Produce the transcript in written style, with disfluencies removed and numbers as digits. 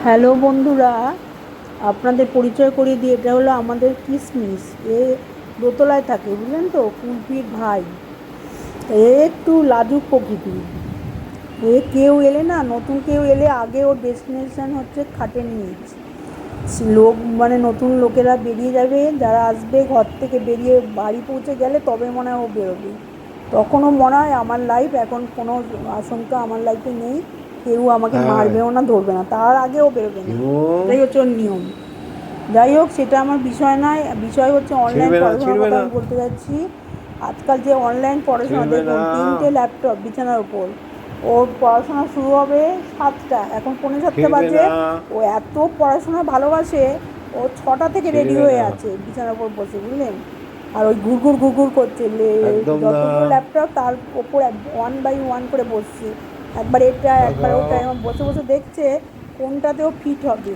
Hello বন্ধুরা, আপনাদের পরিচয় করিয়ে দিই। এটা হলো আমাদের কিসমিস। এ দোতলায় থাকে, বুঝলেন তো, কুলপির ভাই। এ একটু লাজুক প্রকৃতির। কেউ এলে না, নতুন কেউ এলে আগে ওর ডেস্টিনেশন হচ্ছে খাটের নিচ। লোক মানে নতুন লোকেরা বেরিয়ে যাবে, যারা আসবে ঘর থেকে বেরিয়ে বাড়ি পৌঁছে গেলে তবে মনে হয় ও বেরোবে। তখনও মনে হয় আমার লাইফ, এখন কোনো আশঙ্কা আমার লাইফে নেই, কেউ আমাকে হ্যাঁ। মারবেও না, ধরবে না, তার আগেও বেরোবে না। এবং এটাই হচ্ছে ওর নিয়ম। যাই হোক, সেটা আমার বিষয় নয়। বিষয় হচ্ছে অনলাইন ছিড়বে না, পড়াশোনার ছিড়বে কথা না, আমি বলতে যাচ্ছি। আজকাল যে অনলাইন পড়াশোনা, ছিড়বে দেখুন, না। 3টে ল্যাপটপ বিছানার ওপর। ওর পড়াশোনা শুরু হবে 7টা, এখন 6:45 ছিড়বে বাজে। না, ও এত পড়াশোনা ভালোবাসে, ও 6টা থেকে রেডি ছিড়বে হয়ে না, আছে বিছানার ওপর বসে, বুঝলেন। আর ওই ঘুরঘুর ঘুরঘুর করছে, একদম না। যতগুলো ল্যাপটপ তার ওপর 1 বাই 1 করে বসছে। একবার এটা একবার ওটা, তাকাও। এরকম বসে বসে দেখছে কোনটাতেও ফিট হবে।